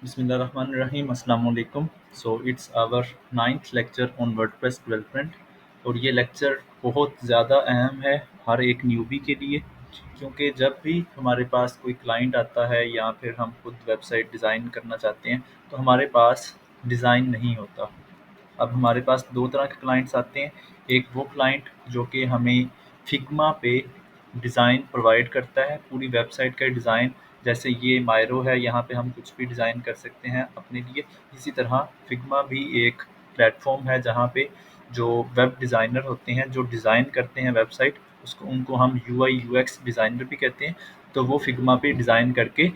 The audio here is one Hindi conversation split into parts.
बिस्मिल्लाहिर्रहमानिर्रहीम अस्सलाम वालेकुम। So it's our 9th lecture on WordPress development और ये लेक्चर बहुत ज़्यादा अहम है हर एक न्यूबी के लिए, क्योंकि जब भी हमारे पास कोई क्लाइंट आता है या फिर हम खुद वेबसाइट डिज़ाइन करना चाहते हैं तो हमारे पास डिज़ाइन नहीं होता। अब हमारे पास दो तरह के क्लाइंट्स आते हैं। एक वो क्लाइंट जो कि हमें फिग्मा पे डिज़ाइन प्रोवाइड करता है, पूरी वेबसाइट का डिज़ाइन। जैसे ये मायरो है, यहाँ पे हम कुछ भी डिज़ाइन कर सकते हैं अपने लिए। इसी तरह फिग्मा भी एक प्लेटफॉर्म है जहाँ पे जो वेब डिज़ाइनर होते हैं, जो डिज़ाइन करते हैं वेबसाइट, उसको उनको हम यूआई यूएक्स डिज़ाइनर भी कहते हैं। तो वो फिग्मा पे डिज़ाइन करके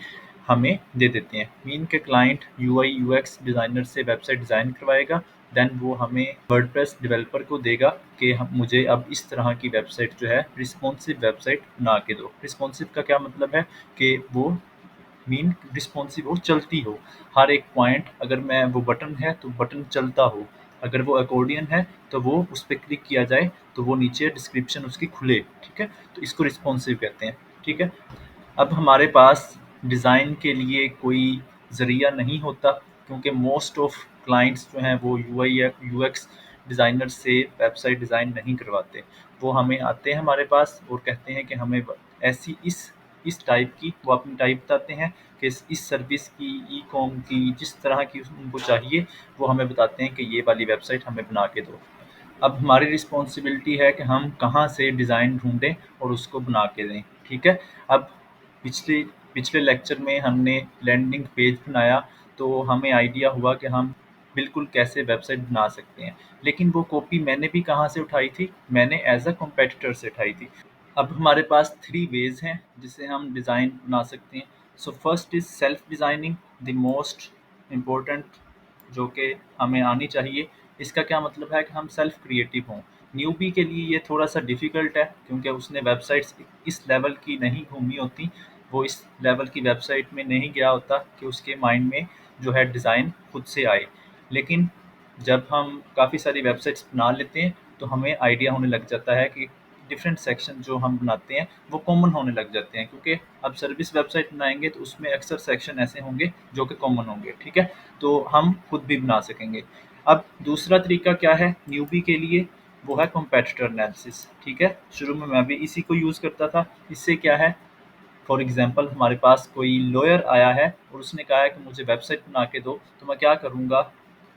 हमें दे देते हैं। मीन के क्लाइंट यूआई यूएक्स डिज़ाइनर से वेबसाइट डिज़ाइन करवाएगा, देन वो हमें वर्डप्रेस डेवलपर को देगा कि हम मुझे अब इस तरह की वेबसाइट जो है रिस्पॉन्सिव वेबसाइट बना के दो। रिस्पॉन्सिव का क्या मतलब है कि वो मीन रिस्पॉन्सिव हो, चलती हो। हर एक पॉइंट, अगर मैं वो बटन है तो बटन चलता हो, अगर वो अकॉर्डियन है तो वो उस पर क्लिक किया जाए तो वो नीचे डिस्क्रिप्शन उसकी खुले। ठीक है, तो इसको रिस्पॉन्सिव कहते हैं। ठीक है, अब हमारे पास डिज़ाइन के लिए कोई ज़रिया नहीं होता, क्योंकि मोस्ट ऑफ क्लाइंट्स जो हैं वो यूआई या यूएक्स डिज़ाइनर से वेबसाइट डिज़ाइन नहीं करवाते। वो हमें आते हैं हमारे पास और कहते हैं कि हमें ऐसी इस टाइप की, वो अपनी टाइप बताते हैं कि इस सर्विस की, ई कॉम की, जिस तरह की उनको चाहिए वो हमें बताते हैं कि ये वाली वेबसाइट हमें बना के दो। अब हमारी रिस्पॉन्सिबिलिटी है कि हम कहाँ से डिज़ाइन ढूंढें और उसको बना के दें। ठीक है, अब पिछले पिछले लेक्चर में हमने लैंडिंग पेज बनाया, तो हमें आइडिया हुआ कि हम बिल्कुल कैसे वेबसाइट बना सकते हैं। लेकिन वो कॉपी मैंने भी कहाँ से उठाई थी? मैंने एज अ कॉम्पेटिटर से उठाई थी। अब हमारे पास 3 वेज़ हैं जिससे हम डिज़ाइन बना सकते हैं। So first is self designing, the most important, जो कि हमें आनी चाहिए। इसका क्या मतलब है कि हम सेल्फ क्रिएटिव हों। न्यूबी के लिए ये थोड़ा-सा डिफ़िकल्ट है, क्योंकि उसने वेबसाइट्स इस लेवल की नहीं घूमी होती, वो इस लेवल की वेबसाइट में नहीं गया होता कि उसके माइंड में जो है डिज़ाइन खुद से आए। लेकिन जब हम काफ़ी सारी वेबसाइट्स बना लेते हैं तो हमें आइडिया होने लग जाता है कि डिफरेंट सेक्शन जो हम बनाते हैं वो कॉमन होने लग जाते हैं, क्योंकि अब सर्विस वेबसाइट बनाएंगे तो उसमें अक्सर सेक्शन ऐसे होंगे जो कि कॉमन होंगे। ठीक है, तो हम खुद भी बना सकेंगे। अब दूसरा तरीका क्या है न्यूबी के लिए? वो है कॉम्पेटिटर एनालिसिस। ठीक है, शुरू में मैं भी इसी को यूज़ करता था। इससे क्या है, फॉर एग्जांपल हमारे पास कोई लॉयर आया है और उसने कहा है कि मुझे वेबसाइट बना के दो, तो मैं क्या करूँगा,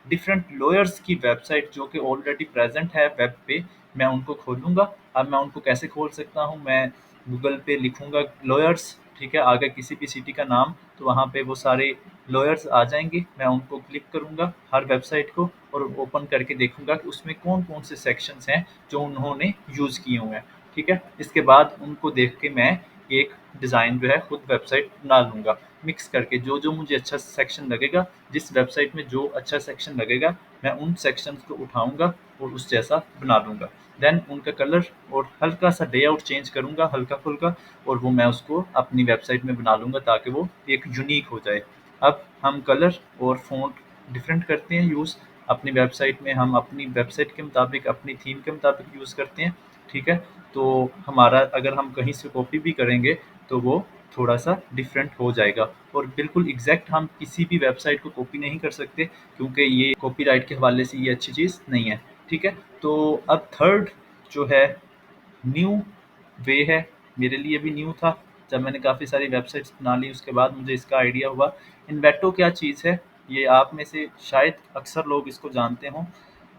डिफरेंट लॉयर्स की वेबसाइट जो कि ऑलरेडी प्रेजेंट है वेब पे, मैं उनको खोलूँगा। अब मैं उनको कैसे खोल सकता हूँ? मैं गूगल पे लिखूँगा लॉयर्स, ठीक है, आगे किसी भी सिटी का नाम, तो वहाँ पे वो सारे लॉयर्स आ जाएंगे। मैं उनको क्लिक करूँगा हर वेबसाइट को और ओपन करके देखूँगा कि उसमें कौन कौन से सेक्शंस हैं जो उन्होंने यूज़ किए हुए हैं। ठीक है, इसके बाद उनको देख के मैं एक डिज़ाइन जो है खुद वेबसाइट बना लूँगा, मिक्स करके जो जो मुझे अच्छा सेक्शन लगेगा, जिस वेबसाइट में जो अच्छा सेक्शन लगेगा मैं उन सेक्शंस को उठाऊँगा और उस जैसा बना लूँगा। देन उनका कलर और हल्का सा लेआउट चेंज करूँगा हल्का फुल्का, और वो मैं उसको अपनी वेबसाइट में बना लूँगा ताकि वो एक यूनिक हो जाए। अब हम कलर और फ़ॉन्ट डिफरेंट करते हैं यूज़ अपनी वेबसाइट में, हम अपनी वेबसाइट के मुताबिक, अपनी थीम के मुताबिक यूज़ करते हैं। ठीक है, तो हमारा अगर हम कहीं से कॉपी भी करेंगे तो वो थोड़ा-सा डिफरेंट हो जाएगा, और बिल्कुल एग्ज़ैक्ट हम किसी भी वेबसाइट को कॉपी नहीं कर सकते, क्योंकि ये कॉपीराइट के हवाले से ये अच्छी चीज़ नहीं है। ठीक है, तो अब थर्ड जो है न्यू वे है, मेरे लिए भी न्यू था। जब मैंने काफ़ी सारी वेबसाइट्स बना ली उसके बाद मुझे इसका आइडिया हुआ। इन्वेटो क्या चीज़ है? ये आप में से शायद अक्सर लोग इसको जानते हों।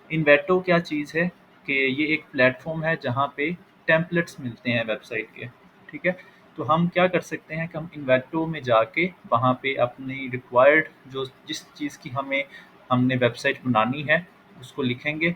इन्वेटो क्या चीज़ है कि ये एक प्लेटफॉर्म है जहाँ पे टेम्पलेट्स मिलते हैं वेबसाइट के। ठीक है, तो हम क्या कर सकते हैं कि हम इन्वेटो में जाके वहाँ पे अपनी रिक्वायर्ड जो जिस चीज़ की हमने वेबसाइट बनानी है उसको लिखेंगे।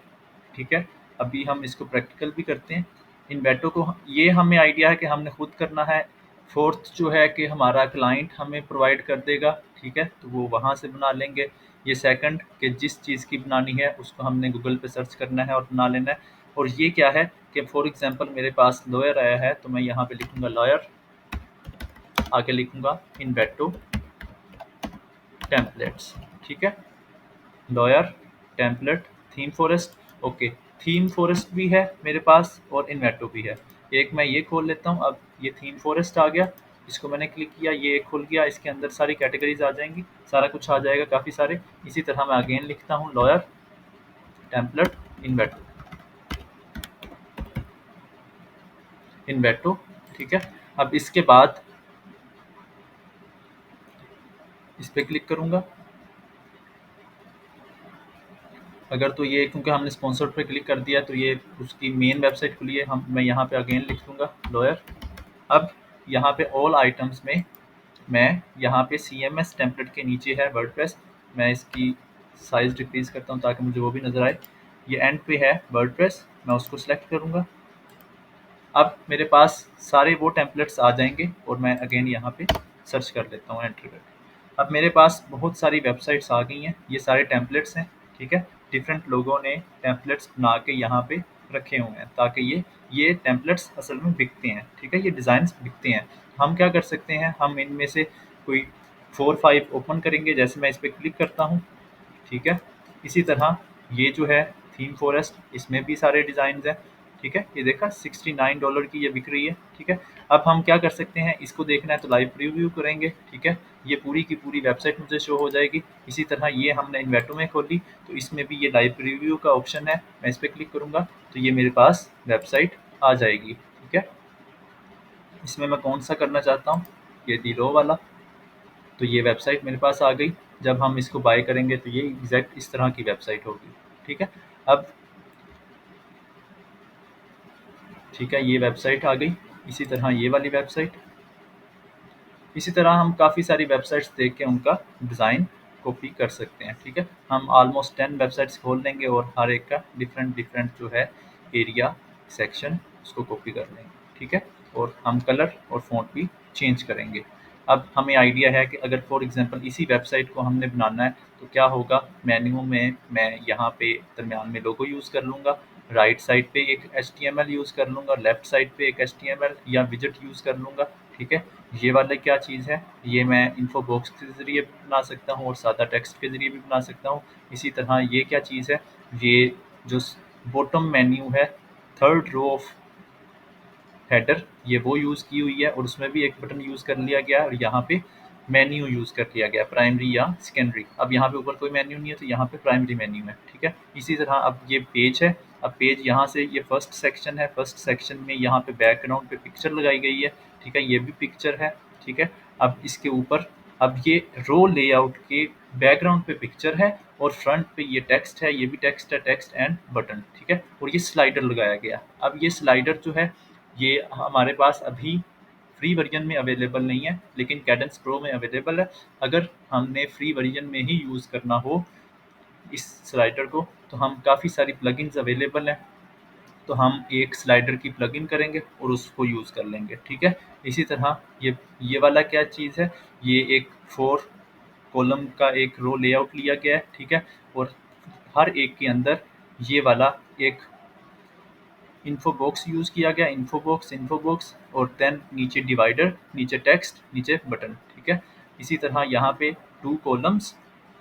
ठीक है, अभी हम इसको प्रैक्टिकल भी करते हैं। इन्वेटो को ये हमें आइडिया है कि हमने खुद करना है। फोर्थ जो है कि हमारा क्लाइंट हमें प्रोवाइड कर देगा। ठीक है, तो वो वहाँ से बना लेंगे। ये सेकंड कि जिस चीज़ की बनानी है उसको हमने गूगल पे सर्च करना है और बना लेना है। और ये क्या है कि फॉर एग्जांपल मेरे पास लॉयर आया है तो मैं यहाँ पे लिखूँगा लॉयर, आगे लिखूँगा इन्वेटो टेम्पलेट्स। ठीक है, lawyer template theme forest. Okay, theme forest भी है मेरे पास और इन्वेटो भी है। एक मैं ये खोल लेता हूँ। अब ये थीम फॉरेस्ट आ गया इसको मैंने क्लिक किया, ये खुल गया, इसके अंदर सारी कैटेगरीज आ जाएंगी, सारा कुछ आ जाएगा काफ़ी सारे। इसी तरह मैं अगेन लिखता हूँ लॉयर टेम्पलेट इन्वेटो, ठीक है। अब इसके बाद इस पर क्लिक करूँगा। अगर तो ये क्योंकि हमने स्पॉन्सर्ड पे क्लिक कर दिया तो ये उसकी मेन वेबसाइट खुली है, मैं यहाँ पे अगेन लिख दूँगा लॉयर। अब यहाँ पे ऑल आइटम्स में मैं यहाँ पे CMS टेम्पलेट के नीचे है वर्डप्रेस, मैं इसकी साइज़ डिक्रीज़ करता हूँ ताकि मुझे वो भी नज़र आए। ये एंड पे है वर्डप्रेस, मैं उसको सेलेक्ट करूँगा। अब मेरे पास सारे वो टेम्पलेट्स आ जाएंगे और मैं अगेन यहाँ पे सर्च कर लेता हूँ एंटर करके। अब मेरे पास बहुत सारी वेबसाइट्स आ गई हैं, ये सारे टेम्पलेट्स हैं, ठीक है। डिफरेंट लोगों ने टेम्पलेट्स बना के यहाँ पे रखे हुए हैं ताकि ये टेम्पलेट्स असल में बिकते हैं, ठीक है, ये डिज़ाइंस बिकते हैं। हम क्या कर सकते हैं, हम इनमें से कोई 4-5 ओपन करेंगे, जैसे मैं इस पर क्लिक करता हूँ, ठीक है। इसी तरह ये जो है थीम फॉरेस्ट, इसमें भी सारे डिज़ाइन हैं, ठीक है। ये देखा $69 की ये बिक रही है, ठीक है। अब हम क्या कर सकते हैं, इसको देखना है तो लाइव प्रीव्यू करेंगे, ठीक है। ये पूरी की पूरी वेबसाइट मुझे शो हो जाएगी। इसी तरह ये हमने इन्वेटो में खोली तो इसमें भी ये लाइव प्रीव्यू का ऑप्शन है, मैं इस पर क्लिक करूँगा तो ये मेरे पास वेबसाइट आ जाएगी, ठीक है। इसमें मैं कौन सा करना चाहता हूँ, ये दिलो वाला, तो ये वेबसाइट मेरे पास आ गई। जब हम इसको बाय करेंगे तो ये एग्जैक्ट इस तरह की वेबसाइट होगी, ठीक है। अब ठीक है, ये वेबसाइट आ गई। इसी तरह ये वाली वेबसाइट, इसी तरह हम काफ़ी सारी वेबसाइट्स देख के उनका डिज़ाइन कॉपी कर सकते हैं, ठीक है। हम ऑलमोस्ट 10 वेबसाइट्स खोल लेंगे और हर एक का डिफरेंट डिफरेंट जो है एरिया सेक्शन उसको कॉपी कर लेंगे, ठीक है। और हम कलर और फ़ॉन्ट भी चेंज करेंगे। अब हमें आइडिया है कि अगर फॉर एग्जांपल इसी वेबसाइट को हमने बनाना है तो क्या होगा, मेन्यू में मैं यहाँ पे दरमियान में लोगो यूज़ कर लूँगा, राइट साइड पे एक HTML यूज़ कर लूँगा, लेफ्ट साइड पे एक HTML या विजेट यूज़ कर लूँगा, ठीक है। ये वाला क्या चीज़ है, ये मैं इन्फो बॉक्स के ज़रिए बना सकता हूँ और सादा टेक्स्ट के ज़रिए भी बना सकता हूँ। इसी तरह ये क्या चीज़ है, ये जो बॉटम मेन्यू है, थर्ड रो ऑफ हेडर, ये वो यूज़ की हुई है और उसमें भी एक बटन यूज़ कर लिया गया है और यहाँ पे मेन्यू यूज़ कर लिया गया, प्राइमरी या सेकेंडरी। अब यहाँ पे ऊपर कोई मेन्यू नहीं है तो यहाँ पे प्राइमरी मेन्यू है, ठीक है। इसी तरह अब ये पेज है, अब पेज यहाँ से ये फर्स्ट सेक्शन है, फर्स्ट सेक्शन में यहाँ पे बैकग्राउंड पे पिक्चर लगाई गई है, ठीक है, ये भी पिक्चर है, ठीक है। अब इसके ऊपर अब ये रो लेआउट के बैकग्राउंड पे पिक्चर है और फ्रंट पे ये टेक्स्ट है, ये भी टेक्स्ट है, टेक्स्ट एंड बटन, ठीक है। और ये स्लाइडर लगाया गया। अब ये स्लाइडर जो है ये हमारे पास अभी फ्री वर्जन में अवेलेबल नहीं है लेकिन कैडेंस प्रो में अवेलेबल है। अगर हमने फ्री वर्जन में ही यूज़ करना हो इस स्लाइडर को तो हम काफ़ी सारी प्लगइन्स अवेलेबल हैं, तो हम एक स्लाइडर की प्लगइन करेंगे और उसको यूज़ कर लेंगे, ठीक है। इसी तरह ये वाला क्या चीज़ है, ये एक 4 कॉलम का एक रो लेआउट लिया गया है, ठीक है। और हर एक के अंदर ये वाला एक इन्फो बॉक्स यूज़ किया गया, इन्फो बॉक्स और देन नीचे डिवाइडर, नीचे टेक्स्ट, नीचे बटन, ठीक है। इसी तरह यहाँ पे 2 कॉलम्स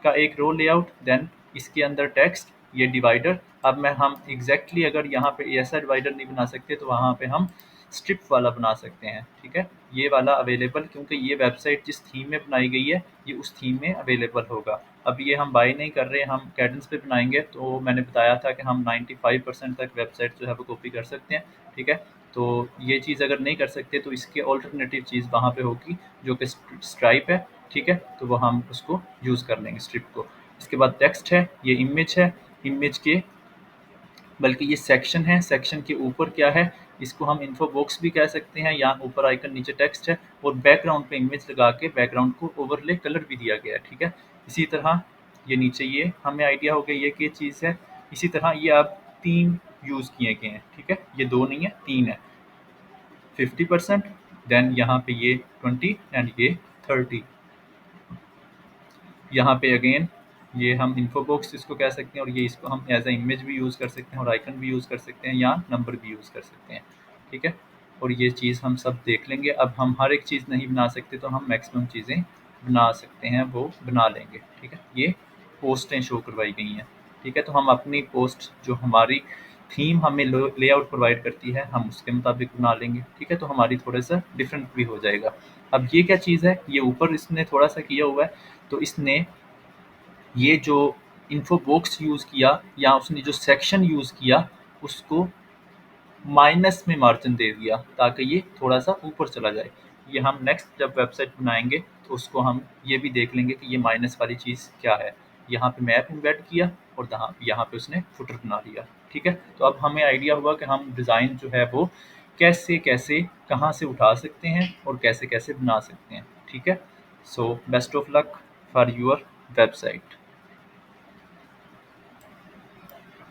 का एक रो लेआउट, देन इसके अंदर टेक्स्ट, ये डिवाइडर। अब हम एग्जैक्टली अगर यहाँ पे ऐसा डिवाइडर नहीं बना सकते तो वहाँ पे हम स्ट्रिप वाला बना सकते हैं, ठीक है। ये वाला अवेलेबल, क्योंकि ये वेबसाइट जिस थीम में बनाई गई है ये उस थीम में अवेलेबल होगा। अब ये हम बाय नहीं कर रहे, हम कैडेंस पे बनाएंगे तो मैंने बताया था कि हम 95% तक वेबसाइट जो है वो कॉपी कर सकते हैं, ठीक है। तो ये चीज़ अगर नहीं कर सकते तो इसके ऑल्टरनेटिव चीज़ वहाँ पे होगी जो कि स्ट्राइप है, ठीक है। तो वो हम उसको यूज़ कर लेंगे स्ट्रिप को। इसके बाद टेक्स्ट है, ये इमेज है, इमेज के बल्कि ये सेक्शन है, सेक्शन के ऊपर क्या है, इसको हम इन्फो बॉक्स भी कह सकते हैं, यहाँ ऊपर आइकन नीचे टेक्स्ट है और बैकग्राउंड पे इमेज लगा के बैकग्राउंड को ओवरले कलर भी दिया गया है, ठीक है। इसी तरह ये नीचे ये हमें आइडिया हो गया ये क्या चीज़ है। इसी तरह ये अब 3 यूज़ किए गए हैं, ठीक है, ये 2 नहीं है 3 है, 50%, देन यहाँ पे ये 20 एंड ये 30। यहाँ पे अगेन ये हम इन्फो बॉक्स इसको कह सकते हैं और ये इसको हम एज ए इमेज भी यूज़ कर सकते हैं और आइकन भी यूज़ कर सकते हैं या नंबर भी यूज़ कर सकते हैं, ठीक है। और ये चीज़ हम सब देख लेंगे। अब हम हर एक चीज़ नहीं बना सकते तो हम मैक्सिमम चीज़ें बना सकते हैं, वो बना लेंगे, ठीक है। ये पोस्टें शो करवाई गई हैं, ठीक है। तो हम अपनी पोस्ट जो हमारी थीम हमें लेआउट प्रोवाइड करती है हम उसके मुताबिक बना लेंगे, ठीक है। तो हमारी थोड़ा सा डिफरेंट भी हो जाएगा। अब ये क्या चीज़ है, ये ऊपर इसने थोड़ा सा किया हुआ है, तो इसने ये जो इन्फो बॉक्स यूज़ किया या उसने जो सेक्शन यूज़ किया उसको माइनस में मार्जिन दे दिया ताकि ये थोड़ा सा ऊपर चला जाए। ये हम नेक्स्ट जब वेबसाइट बनाएंगे तो उसको हम ये भी देख लेंगे कि ये माइनस वाली चीज़ क्या है। यहाँ पे मैप इम्बेड किया और यहाँ पे उसने फुटर बना लिया। ठीक है, तो अब हमें आइडिया हुआ कि हम डिज़ाइन जो है वो कैसे कैसे कहाँ से उठा सकते हैं और कैसे कैसे बना सकते हैं। ठीक है, so best of luck for your website.